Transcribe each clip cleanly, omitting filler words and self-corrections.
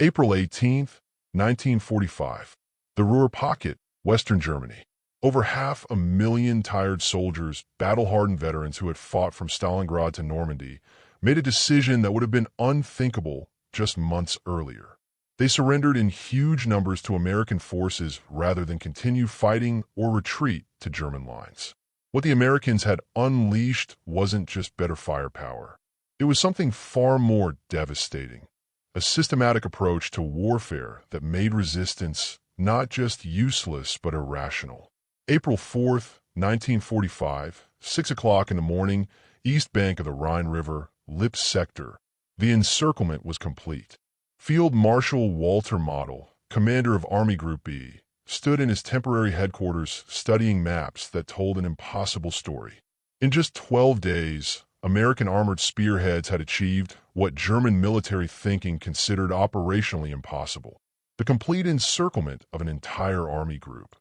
April 18th, 1945. The Ruhr Pocket, Western Germany. Over 500,000 tired soldiers, battle-hardened veterans who had fought from Stalingrad to Normandy, made a decision that would have been unthinkable just months earlier. They surrendered in huge numbers to American forces rather than continue fighting or retreat to German lines. What the Americans had unleashed wasn't just better firepower. It was something far more devastating. A systematic approach to warfare that made resistance not just useless but irrational. April 4th, 1945, 6 o'clock in the morning, east bank of the Rhine River, Lippe sector. The encirclement was complete. Field Marshal Walter Model, commander of Army Group B, stood in his temporary headquarters studying maps that told an impossible story. In just 12 days, American armored spearheads had achieved what German military thinking considered operationally impossible: the complete encirclement of an entire army group.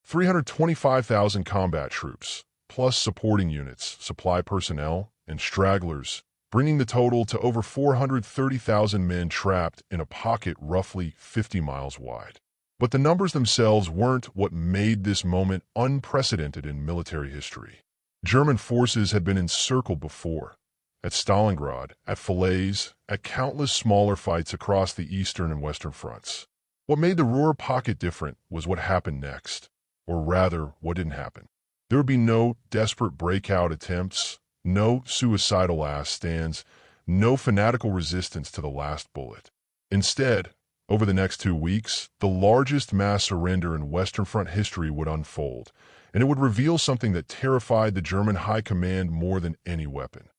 325,000 combat troops, plus supporting units, supply personnel, and stragglers, bringing the total to over 430,000 men trapped in a pocket roughly 50 miles wide. But the numbers themselves weren't what made this moment unprecedented in military history. German forces had been encircled before, at Stalingrad, at Falaise, at countless smaller fights across the eastern and western fronts. What made the Ruhr Pocket different was what happened next, or rather, what didn't happen. There would be no desperate breakout attempts, no suicidal last stands, no fanatical resistance to the last bullet. Instead, over the next 2 weeks, the largest mass surrender in Western Front history would unfold, and it would reveal something that terrified the German high command more than any weapon.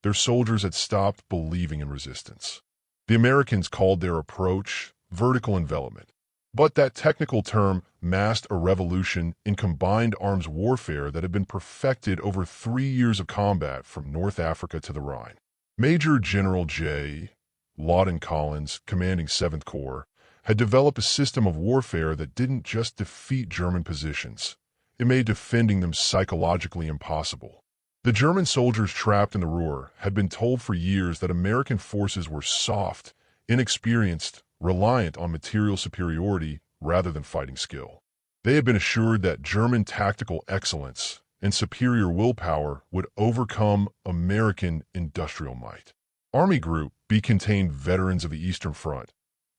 Their soldiers had stopped believing in resistance. The Americans called their approach vertical envelopment, but that technical term masked a revolution in combined arms warfare that had been perfected over 3 years of combat from North Africa to the Rhine. Major General J. Lawton Collins, commanding 7th Corps, had developed a system of warfare that didn't just defeat German positions. It made defending them psychologically impossible. The German soldiers trapped in the Ruhr had been told for years that American forces were soft, inexperienced, reliant on material superiority rather than fighting skill. They had been assured that German tactical excellence and superior willpower would overcome American industrial might. Army Group B contained veterans of the Eastern Front,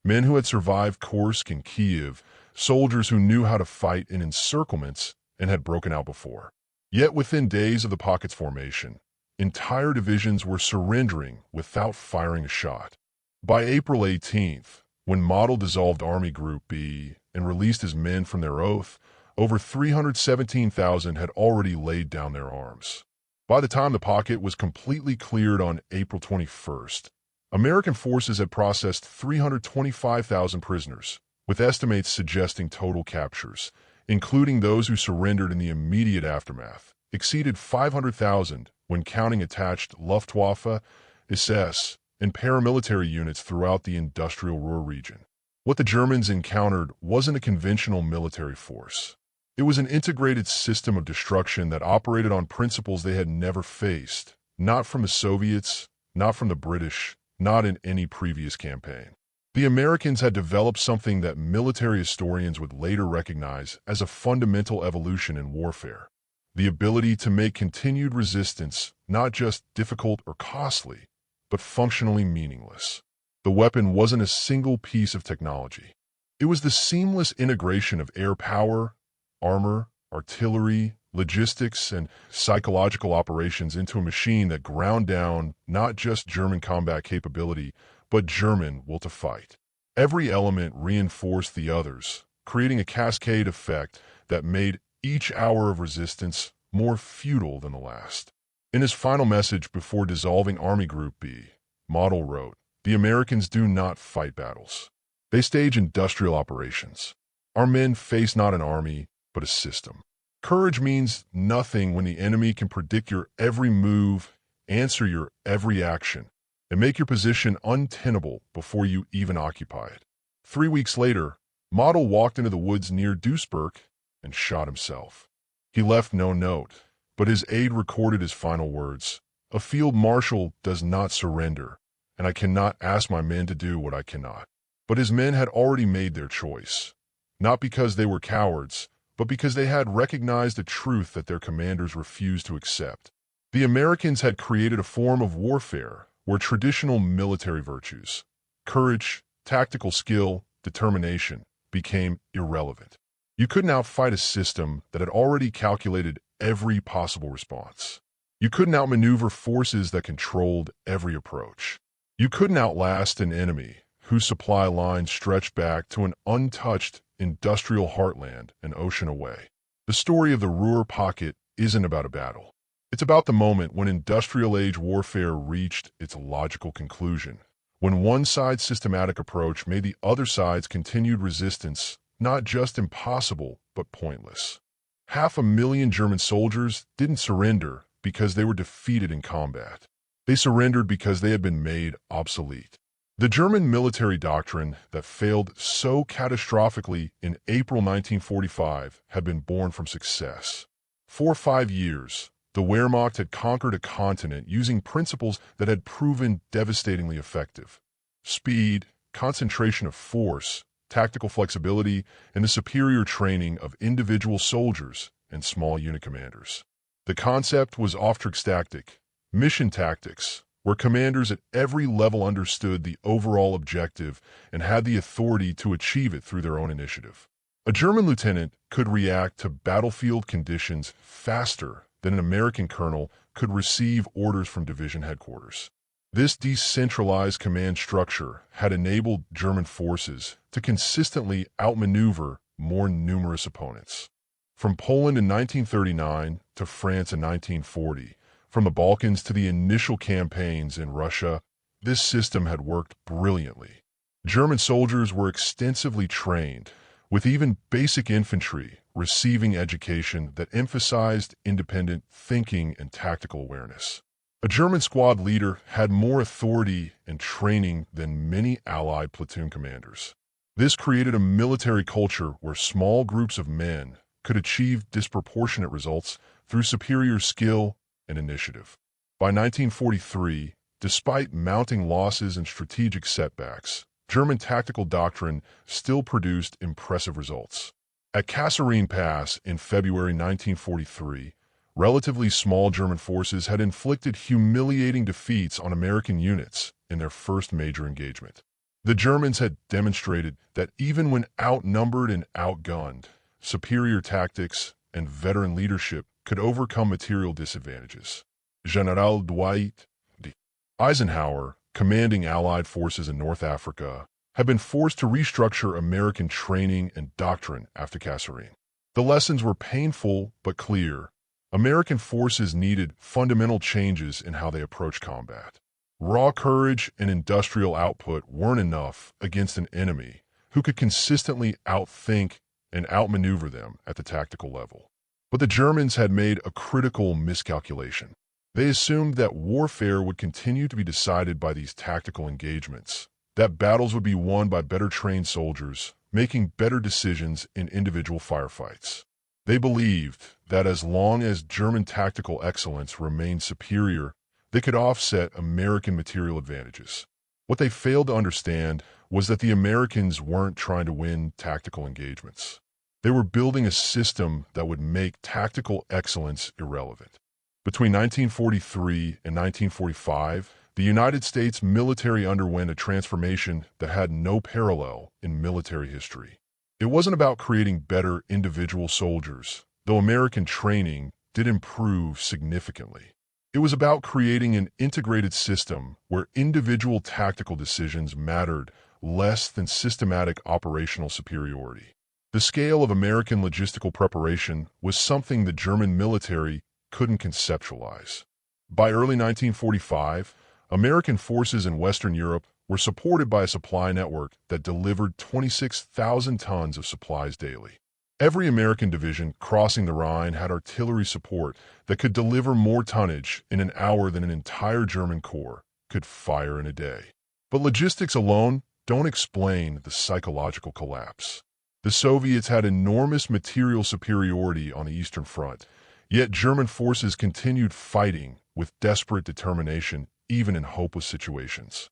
men who had survived Kursk and Kiev, soldiers who knew how to fight in encirclements and had broken out before. Yet within days of the pocket's formation, entire divisions were surrendering without firing a shot. By April 18th, when Model dissolved Army Group B and released his men from their oath, over 317,000 had already laid down their arms. By the time the pocket was completely cleared on April 21st, American forces had processed 325,000 prisoners, with estimates suggesting total captures, including those who surrendered in the immediate aftermath, exceeded 500,000 when counting attached Luftwaffe, SS, and paramilitary units throughout the industrial Ruhr region. What the Germans encountered wasn't a conventional military force. It was an integrated system of destruction that operated on principles they had never faced, not from the Soviets, not from the British, not in any previous campaign. The Americans had developed something that military historians would later recognize as a fundamental evolution in warfare: the ability to make continued resistance not just difficult or costly, but functionally meaningless. The weapon wasn't a single piece of technology. It was the seamless integration of air power, armor, artillery, logistics, and psychological operations into a machine that ground down not just German combat capability, but German will to fight. Every element reinforced the others, creating a cascade effect that made each hour of resistance more futile than the last. In his final message before dissolving Army Group B, Model wrote, "The Americans do not fight battles. They stage industrial operations. Our men face not an army, but a system. Courage means nothing when the enemy can predict your every move, answer your every action, and make your position untenable before you even occupy it." 3 weeks later, Model walked into the woods near Duisburg and shot himself. He left no note, but his aide recorded his final words: "A field marshal does not surrender, and I cannot ask my men to do what I cannot." But his men had already made their choice, not because they were cowards, but because they had recognized a truth that their commanders refused to accept. The Americans had created a form of warfare where traditional military virtues, courage, tactical skill, determination, became irrelevant. You couldn't outfight a system that had already calculated every possible response. You couldn't outmaneuver forces that controlled every approach. You couldn't outlast an enemy whose supply lines stretched back to an untouched industrial heartland an ocean away. The story of the Ruhr Pocket isn't about a battle. It's about the moment when industrial-age warfare reached its logical conclusion, when one side's systematic approach made the other side's continued resistance not just impossible, but pointless. 500,000 German soldiers didn't surrender because they were defeated in combat. They surrendered because they had been made obsolete. The German military doctrine that failed so catastrophically in April 1945 had been born from success. For 5 years, the Wehrmacht had conquered a continent using principles that had proven devastatingly effective. Speed, concentration of force, tactical flexibility, and the superior training of individual soldiers and small unit commanders. The concept was Auftrags tactic, mission tactics, where commanders at every level understood the overall objective and had the authority to achieve it through their own initiative. A German lieutenant could react to battlefield conditions faster than an American colonel could receive orders from division headquarters. This decentralized command structure had enabled German forces to consistently outmaneuver more numerous opponents. From Poland in 1939 to France in 1940, from the Balkans to the initial campaigns in Russia, this system had worked brilliantly. German soldiers were extensively trained, with even basic infantry receiving education that emphasized independent thinking and tactical awareness. A German squad leader had more authority and training than many Allied platoon commanders. This created a military culture where small groups of men could achieve disproportionate results through superior skill and initiative. By 1943, despite mounting losses and strategic setbacks, German tactical doctrine still produced impressive results. At Kasserine Pass in February 1943, relatively small German forces had inflicted humiliating defeats on American units in their first major engagement. The Germans had demonstrated that even when outnumbered and outgunned, superior tactics and veteran leadership could overcome material disadvantages. General Dwight D. Eisenhower, commanding Allied forces in North Africa, had been forced to restructure American training and doctrine after Kasserine. The lessons were painful but clear. American forces needed fundamental changes in how they approached combat. Raw courage and industrial output weren't enough against an enemy who could consistently outthink and outmaneuver them at the tactical level. But the Germans had made a critical miscalculation. They assumed that warfare would continue to be decided by these tactical engagements, that battles would be won by better trained soldiers, making better decisions in individual firefights. They believed that as long as German tactical excellence remained superior, they could offset American material advantages. What they failed to understand was that the Americans weren't trying to win tactical engagements. They were building a system that would make tactical excellence irrelevant. Between 1943 and 1945, the United States military underwent a transformation that had no parallel in military history. It wasn't about creating better individual soldiers, though American training did improve significantly. It was about creating an integrated system where individual tactical decisions mattered less than systematic operational superiority. The scale of American logistical preparation was something the German military couldn't conceptualize. By early 1945, American forces in Western Europe were supported by a supply network that delivered 26,000 tons of supplies daily. Every American division crossing the Rhine had artillery support that could deliver more tonnage in an hour than an entire German corps could fire in a day. But logistics alone don't explain the psychological collapse. The Soviets had enormous material superiority on the Eastern Front, yet German forces continued fighting with desperate determination even in hopeless situations.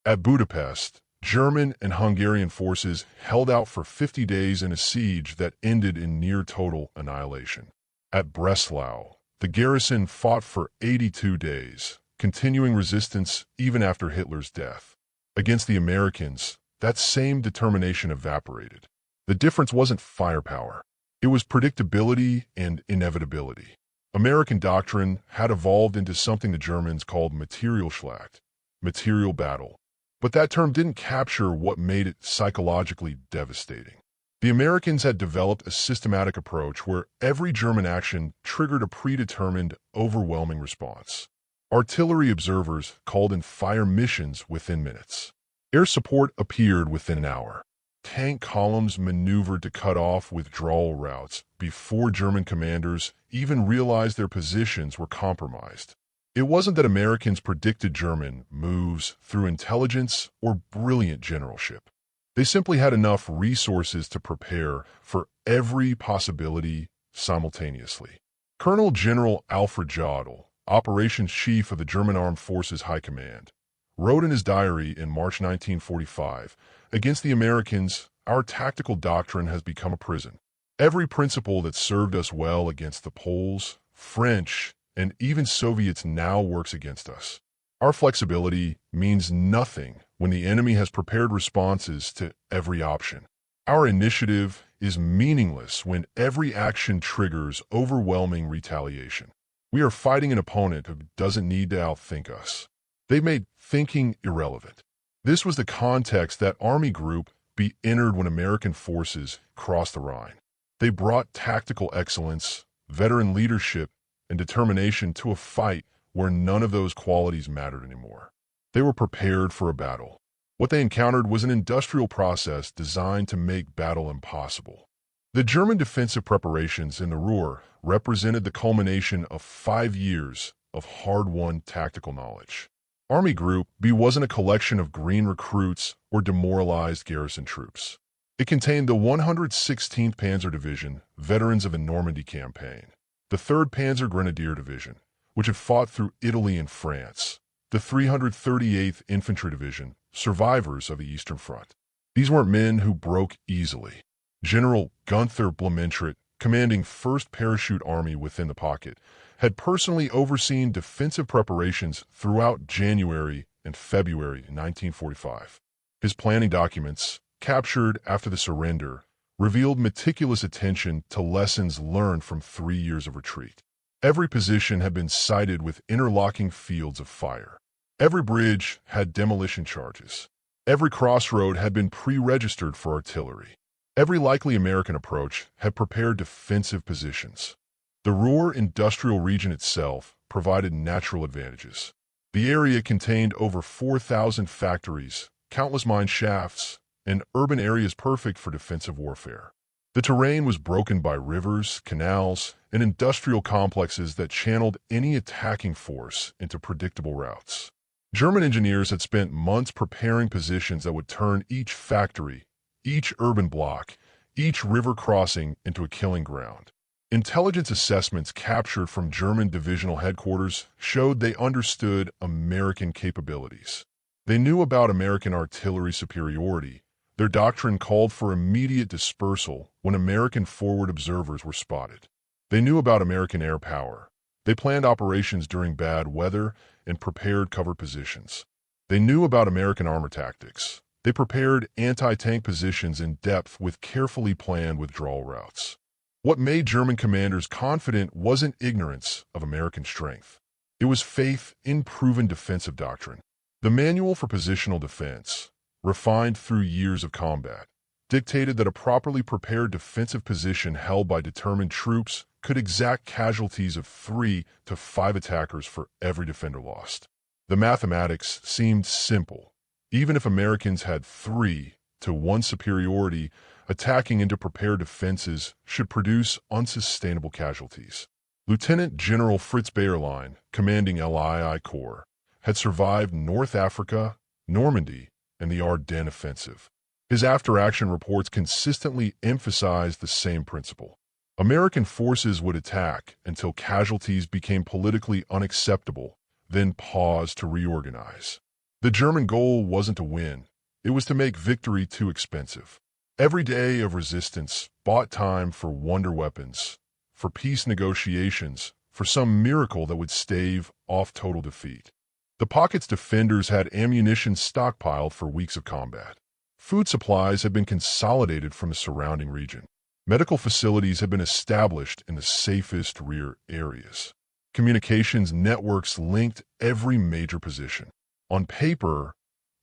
At Budapest, German and Hungarian forces held out for 50 days in a siege that ended in near total annihilation. At Breslau, the garrison fought for 82 days, continuing resistance even after Hitler's death. Against the Americans, that same determination evaporated. The difference wasn't firepower. It was predictability and inevitability. American doctrine had evolved into something the Germans called Materialschlacht, material battle. But that term didn't capture what made it psychologically devastating. The Americans had developed a systematic approach where every German action triggered a predetermined, overwhelming response. Artillery observers called in fire missions within minutes. Air support appeared within an hour. Tank columns maneuvered to cut off withdrawal routes before German commanders even realized their positions were compromised. It wasn't that Americans predicted German moves through intelligence or brilliant generalship. They simply had enough resources to prepare for every possibility simultaneously. Colonel General Alfred Jodl, operations chief of the German Armed Forces High Command, wrote in his diary in March 1945, "Against the Americans, our tactical doctrine has become a prison. Every principle that served us well against the Poles, French, and even Soviets now works against us. Our flexibility means nothing when the enemy has prepared responses to every option. Our initiative is meaningless when every action triggers overwhelming retaliation. We are fighting an opponent who doesn't need to outthink us." They made thinking irrelevant. This was the context that Army Group B entered when American forces crossed the Rhine. They brought tactical excellence, veteran leadership, and determination to a fight where none of those qualities mattered anymore. They were prepared for a battle. What they encountered was an industrial process designed to make battle impossible. The German defensive preparations in the Ruhr represented the culmination of 5 years of hard-won tactical knowledge. Army Group B wasn't a collection of green recruits or demoralized garrison troops. It contained the 116th Panzer Division, veterans of the Normandy campaign, the 3rd Panzer Grenadier Division, which had fought through Italy and France, the 338th Infantry Division, survivors of the Eastern Front. These weren't men who broke easily. General Gunther Blumentritt, commanding 1st Parachute Army within the Pocket, had personally overseen defensive preparations throughout January and February 1945. His planning documents, captured after the surrender, revealed meticulous attention to lessons learned from 3 years of retreat. Every position had been sited with interlocking fields of fire. Every bridge had demolition charges. Every crossroad had been pre-registered for artillery. Every likely American approach had prepared defensive positions. The Ruhr industrial region itself provided natural advantages. The area contained over 4,000 factories, countless mine shafts, and urban areas perfect for defensive warfare. The terrain was broken by rivers, canals, and industrial complexes that channeled any attacking force into predictable routes. German engineers had spent months preparing positions that would turn each factory, each urban block, each river crossing into a killing ground. Intelligence assessments captured from German divisional headquarters showed they understood American capabilities. They knew about American artillery superiority. Their doctrine called for immediate dispersal when American forward observers were spotted. They knew about American air power. They planned operations during bad weather and prepared cover positions. They knew about American armor tactics. They prepared anti-tank positions in depth with carefully planned withdrawal routes. What made German commanders confident wasn't ignorance of American strength. It was faith in proven defensive doctrine. The Manual for Positional Defense, refined through years of combat, dictated that a properly prepared defensive position held by determined troops could exact casualties of 3 to 5 attackers for every defender lost. The mathematics seemed simple. Even if Americans had 3 to 1 superiority, attacking into prepared defenses should produce unsustainable casualties. Lieutenant General Fritz Bayerlein, commanding LII Corps, had survived North Africa, Normandy, and the Ardennes offensive. His after-action reports consistently emphasized the same principle. American forces would attack until casualties became politically unacceptable, then pause to reorganize. The German goal wasn't to win, It was to make victory too expensive. Every day of resistance bought time for wonder weapons, for peace negotiations, for some miracle that would stave off total defeat. The Pocket's defenders had ammunition stockpiled for weeks of combat. Food supplies had been consolidated from the surrounding region. Medical facilities had been established in the safest rear areas. Communications networks linked every major position. On paper,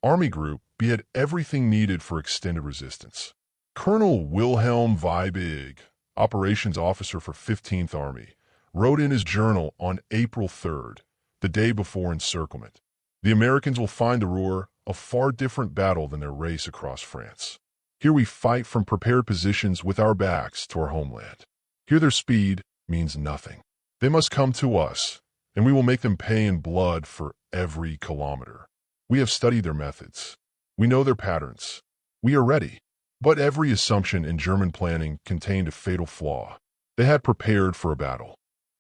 Army Group B had everything needed for extended resistance. Colonel Wilhelm Weibig, operations officer for 15th Army, wrote in his journal on April 3rd, the day before encirclement. The Americans will find the Ruhr a far different battle than their race across France. Here we fight from prepared positions with our backs to our homeland. Here their speed means nothing. They must come to us, and we will make them pay in blood for every kilometer. We have studied their methods. We know their patterns. We are ready. But every assumption in German planning contained a fatal flaw. They had prepared for a battle.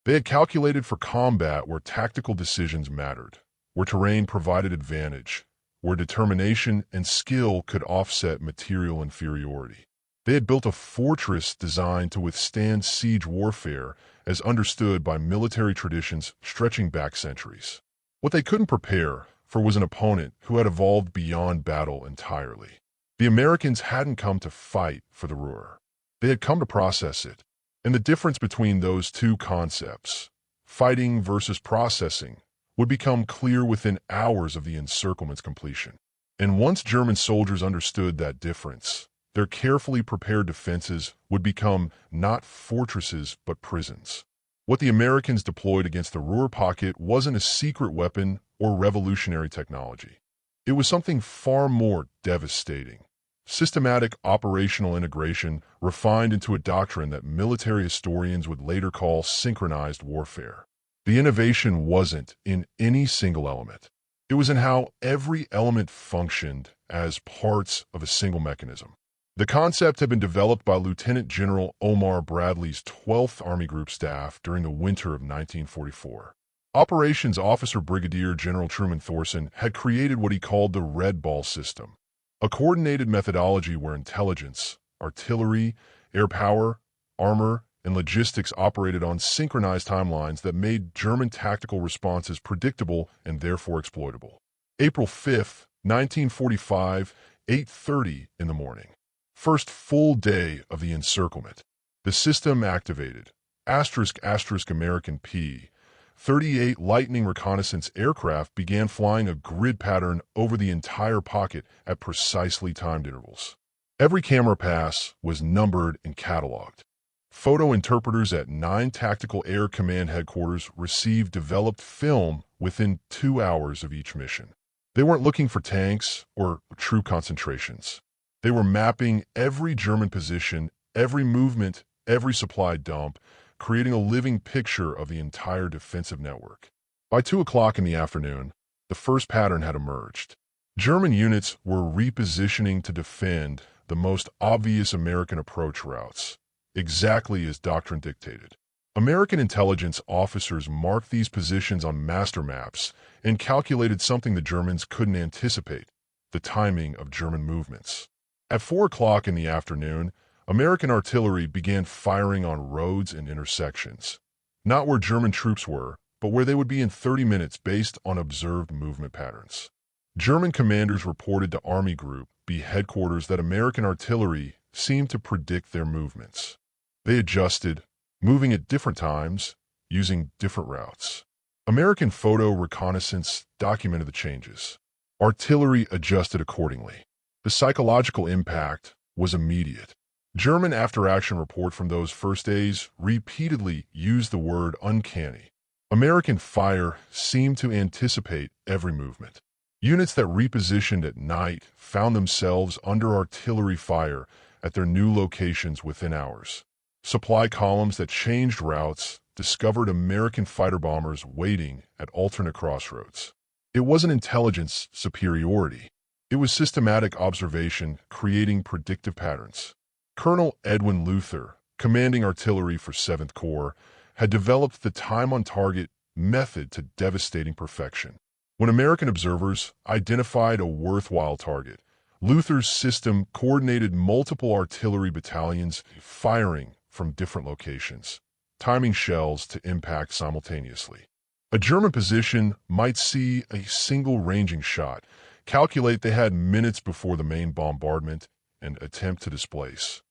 They had calculated for combat where tactical decisions mattered, where terrain provided advantage, where determination and skill could offset material inferiority. They had built a fortress designed to withstand siege warfare as understood by military traditions stretching back centuries. What they couldn't prepare for was an opponent who had evolved beyond battle entirely. The Americans hadn't come to fight for the Ruhr. They had come to process it. And the difference between those two concepts, fighting versus processing, would become clear within hours of the encirclement's completion. And once German soldiers understood that difference, their carefully prepared defenses would become not fortresses but prisons. What the Americans deployed against the Ruhr Pocket wasn't a secret weapon or revolutionary technology. It was something far more devastating. Systematic operational integration refined into a doctrine that military historians would later call synchronized warfare. The innovation wasn't in any single element. It was in how every element functioned as parts of a single mechanism. The concept had been developed by Lieutenant General Omar Bradley's 12th Army Group staff during the winter of 1944. Operations Officer Brigadier General Truman Thorson had created what he called the Red Ball system, a coordinated methodology where intelligence, artillery, air power, armor, and logistics operated on synchronized timelines that made German tactical responses predictable and therefore exploitable. April 5, 1945, 8:30 in the morning. First full day of the encirclement. The system activated. American P-38 Lightning reconnaissance aircraft began flying a grid pattern over the entire pocket at precisely timed intervals. Every camera pass was numbered and cataloged. Photo interpreters at 9 Tactical Air Command headquarters received developed film within 2 hours of each mission. They weren't looking for tanks or troop concentrations. They were mapping every German position, every movement, every supply dump, creating a living picture of the entire defensive network. By 2 o'clock in the afternoon, the first pattern had emerged. German units were repositioning to defend the most obvious American approach routes, exactly as doctrine dictated. American intelligence officers marked these positions on master maps and calculated something the Germans couldn't anticipate: the timing of German movements. At 4 o'clock in the afternoon, American artillery began firing on roads and intersections, not where German troops were, but where they would be in 30 minutes based on observed movement patterns. German commanders reported to Army Group B headquarters that American artillery seemed to predict their movements. They adjusted, moving at different times, using different routes. American photo reconnaissance documented the changes. Artillery adjusted accordingly. The psychological impact was immediate. German after-action report from those first days repeatedly used the word uncanny. American fire seemed to anticipate every movement. Units that repositioned at night found themselves under artillery fire at their new locations within hours. Supply columns that changed routes discovered American fighter bombers waiting at alternate crossroads. It wasn't intelligence superiority. It was systematic observation creating predictive patterns. Colonel Edwin Luther, commanding artillery for 7th Corps, had developed the time-on-target method to devastating perfection. When American observers identified a worthwhile target, Luther's system coordinated multiple artillery battalions firing from different locations, timing shells to impact simultaneously. A German position might see a single ranging shot, calculate they had minutes before the main bombardment, and attempt to displace,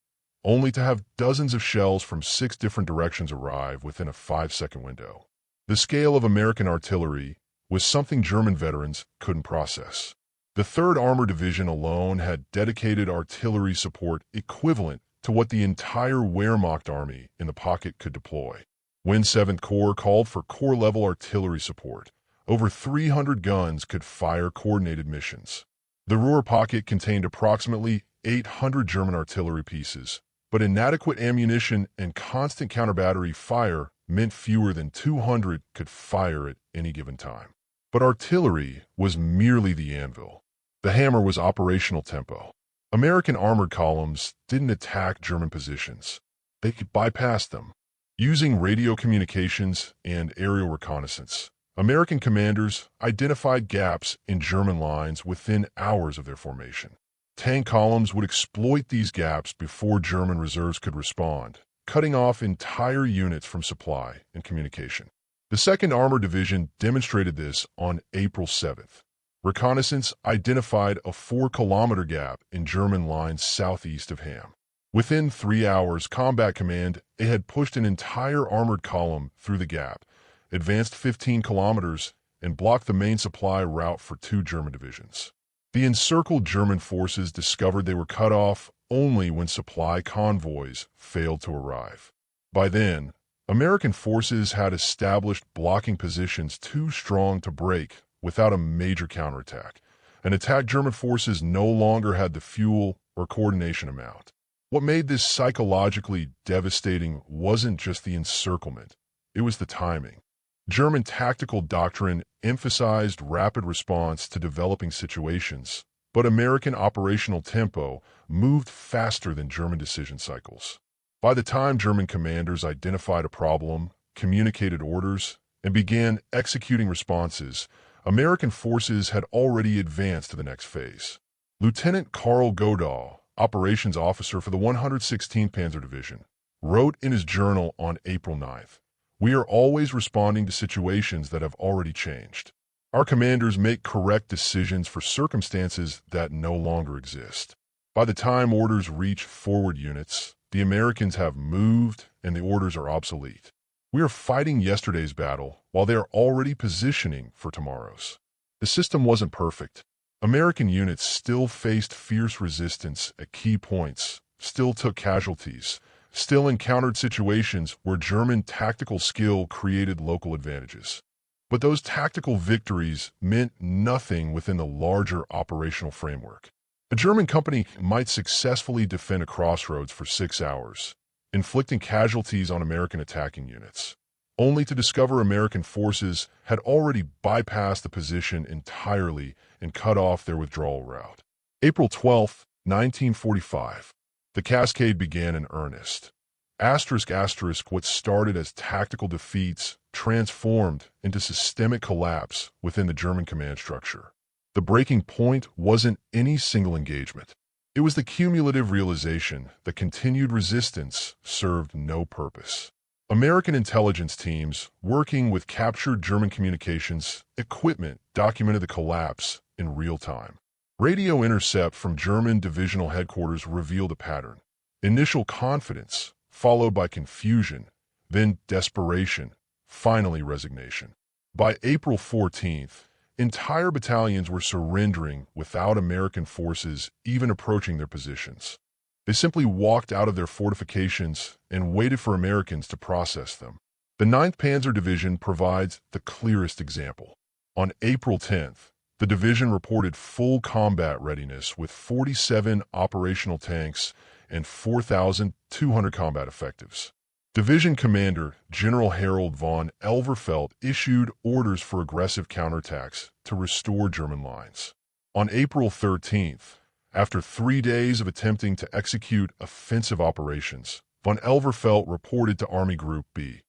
only to have dozens of shells from 6 different directions arrive within a 5-second window. The scale of American artillery was something German veterans couldn't process. The 3rd Armored Division alone had dedicated artillery support equivalent to what the entire Wehrmacht army in the pocket could deploy. When 7th Corps called for corps-level artillery support, over 300 guns could fire coordinated missions. The Ruhr Pocket contained approximately 800 German artillery pieces, but inadequate ammunition and constant counter-battery fire meant fewer than 200 could fire at any given time. But artillery was merely the anvil. The hammer was operational tempo. American armored columns didn't attack German positions. They bypassed them. Using radio communications and aerial reconnaissance, American commanders identified gaps in German lines within hours of their formation. Tank columns would exploit these gaps before German reserves could respond, cutting off entire units from supply and communication. The 2nd Armored Division demonstrated this on April 7th. Reconnaissance identified a 4-kilometer gap in German lines southeast of Ham. Within 3 hours, Combat Command had pushed an entire armored column through the gap, advanced 15 kilometers, and blocked the main supply route for 2 German divisions. The encircled German forces discovered they were cut off only when supply convoys failed to arrive. By then, American forces had established blocking positions too strong to break without a major counterattack, and attacked German forces no longer had the fuel or coordination amount. What made this psychologically devastating wasn't just the encirclement, it was the timing. German tactical doctrine emphasized rapid response to developing situations, but American operational tempo moved faster than German decision cycles. By the time German commanders identified a problem, communicated orders, and began executing responses, American forces had already advanced to the next phase. Lieutenant Karl Godahl, operations officer for the 116th Panzer Division, wrote in his journal on April 9th, "We are always responding to situations that have already changed. Our commanders make correct decisions for circumstances that no longer exist. By the time orders reach forward units, the Americans have moved and the orders are obsolete. We are fighting yesterday's battle while they are already positioning for tomorrow's." The system wasn't perfect. American units still faced fierce resistance at key points, still took casualties, still encountered situations where German tactical skill created local advantages. But those tactical victories meant nothing within the larger operational framework. A German company might successfully defend a crossroads for 6 hours, inflicting casualties on American attacking units, only to discover American forces had already bypassed the position entirely and cut off their withdrawal route. April 12, 1945. The cascade began in earnest. What started as tactical defeats transformed into systemic collapse within the German command structure. The breaking point wasn't any single engagement. It was the cumulative realization that continued resistance served no purpose. American intelligence teams working with captured German communications equipment documented the collapse in real time. Radio intercept from German divisional headquarters revealed a pattern. Initial confidence, followed by confusion, then desperation, finally resignation. By April 14th, entire battalions were surrendering without American forces even approaching their positions. They simply walked out of their fortifications and waited for Americans to process them. The 9th Panzer Division provides the clearest example. On April 10th, the division reported full combat readiness with 47 operational tanks and 4,200 combat effectives. Division Commander General Harold von Elverfeld issued orders for aggressive counterattacks to restore German lines. On April 13th, after 3 days of attempting to execute offensive operations, von Elverfeld reported to Army Group B,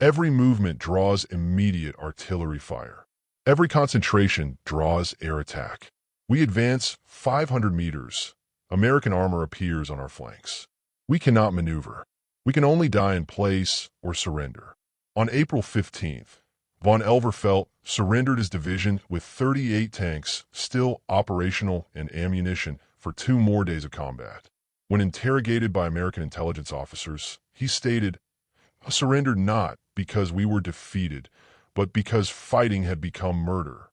"Every movement draws immediate artillery fire. Every concentration draws air attack. We advance 500 meters. American armor appears on our flanks. We cannot maneuver. We can only die in place or surrender. On April 15th, von Elverfeldt surrendered his division with 38 tanks still operational and ammunition for 2 more days of combat. When interrogated by American intelligence officers, he stated, "I surrendered not because we were defeated, but because fighting had become murder.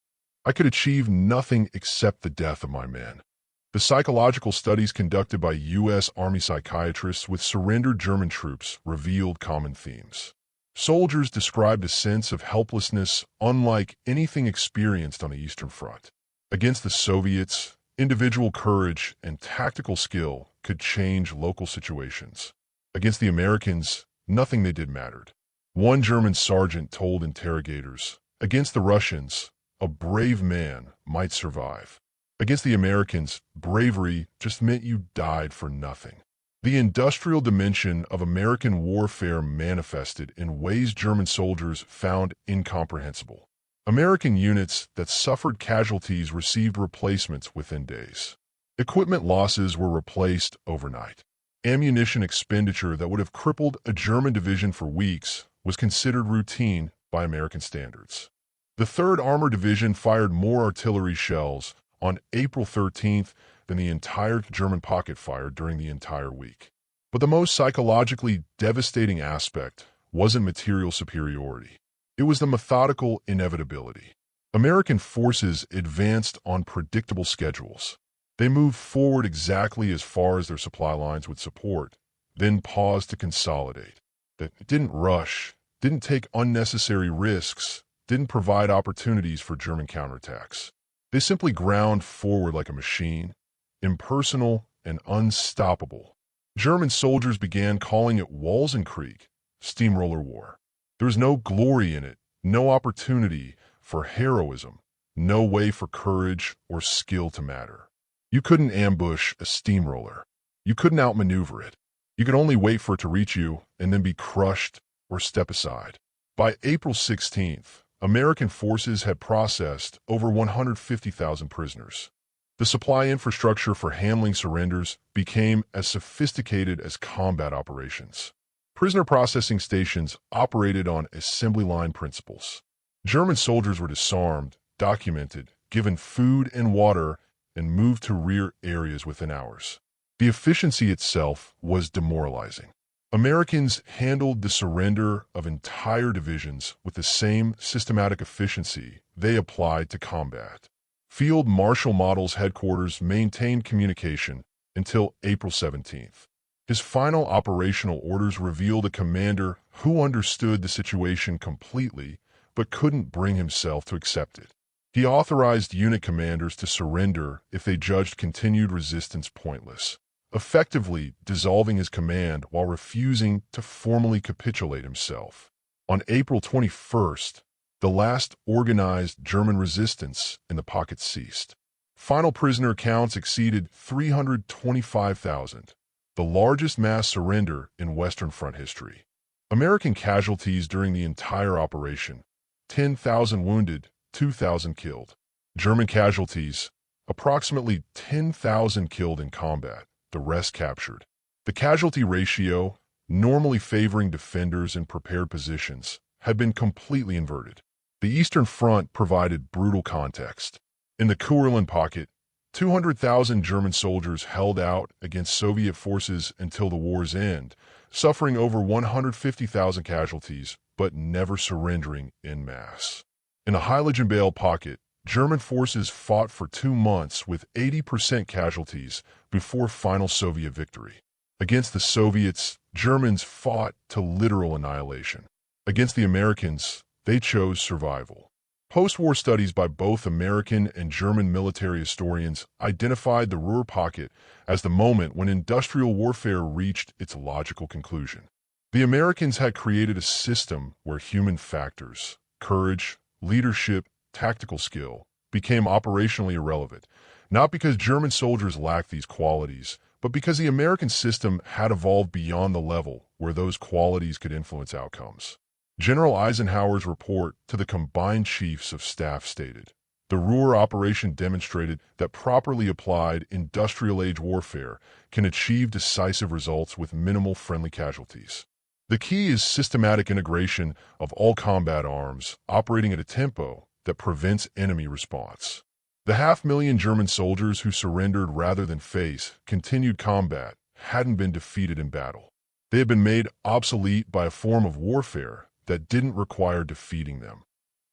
I could achieve nothing except the death of my men." The psychological studies conducted by U.S. Army psychiatrists with surrendered German troops revealed common themes. Soldiers described a sense of helplessness unlike anything experienced on the Eastern Front. Against the Soviets, individual courage and tactical skill could change local situations. Against the Americans, nothing they did mattered. One German sergeant told interrogators, "Against the Russians, a brave man might survive. Against the Americans, bravery just meant you died for nothing." The industrial dimension of American warfare manifested in ways German soldiers found incomprehensible. American units that suffered casualties received replacements within days. Equipment losses were replaced overnight. Ammunition expenditure that would have crippled a German division for weeks was considered routine by American standards. The 3rd Armored Division fired more artillery shells on April 13th than the entire German pocket fired during the entire week. But the most psychologically devastating aspect wasn't material superiority. It was the methodical inevitability. American forces advanced on predictable schedules. They moved forward exactly as far as their supply lines would support, then paused to consolidate. They didn't rush, didn't take unnecessary risks, didn't provide opportunities for German counterattacks. They simply ground forward like a machine, impersonal and unstoppable. German soldiers began calling it Walsenkrieg, steamroller war. There was no glory in it, no opportunity for heroism, no way for courage or skill to matter. You couldn't ambush a steamroller. You couldn't outmaneuver it. You could only wait for it to reach you and then be crushed or step aside. By April 16th, American forces had processed over 150,000 prisoners. The supply infrastructure for handling surrenders became as sophisticated as combat operations. Prisoner processing stations operated on assembly line principles. German soldiers were disarmed, documented, given food and water, and moved to rear areas within hours. The efficiency itself was demoralizing. Americans handled the surrender of entire divisions with the same systematic efficiency they applied to combat. Field Marshal Model's headquarters maintained communication until April 17th. His final operational orders revealed a commander who understood the situation completely but couldn't bring himself to accept it. He authorized unit commanders to surrender if they judged continued resistance pointless, effectively dissolving his command while refusing to formally capitulate himself. On April 21st, the last organized German resistance in the pocket ceased. Final prisoner counts exceeded 325,000, the largest mass surrender in Western Front history. American casualties during the entire operation: 10,000 wounded, 2,000 killed. German casualties: approximately 10,000 killed in combat, the rest captured. The casualty ratio, normally favoring defenders in prepared positions, had been completely inverted. The Eastern Front provided brutal context. In the Ruhr Pocket, 200,000 German soldiers held out against Soviet forces until the war's end, suffering over 150,000 casualties, but never surrendering en masse. In the Heiligendahl Pocket, German forces fought for 2 months with 80% casualties before final Soviet victory. Against the Soviets, Germans fought to literal annihilation. Against the Americans, they chose survival. Post-war studies by both American and German military historians identified the Ruhr Pocket as the moment when industrial warfare reached its logical conclusion. The Americans had created a system where human factors, courage, leadership, tactical skill, became operationally irrelevant, not because German soldiers lacked these qualities, but because the American system had evolved beyond the level where those qualities could influence outcomes. General Eisenhower's report to the combined chiefs of staff stated, The Ruhr operation demonstrated that properly applied industrial-age warfare can achieve decisive results with minimal friendly casualties. The key is systematic integration of all combat arms, operating at a tempo that prevents enemy response. The 500,000 German soldiers who surrendered rather than face continued combat hadn't been defeated in battle. They had been made obsolete by a form of warfare that didn't require defeating them,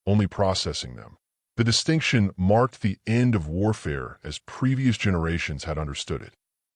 only processing them. The distinction marked the end of warfare as previous generations had understood it.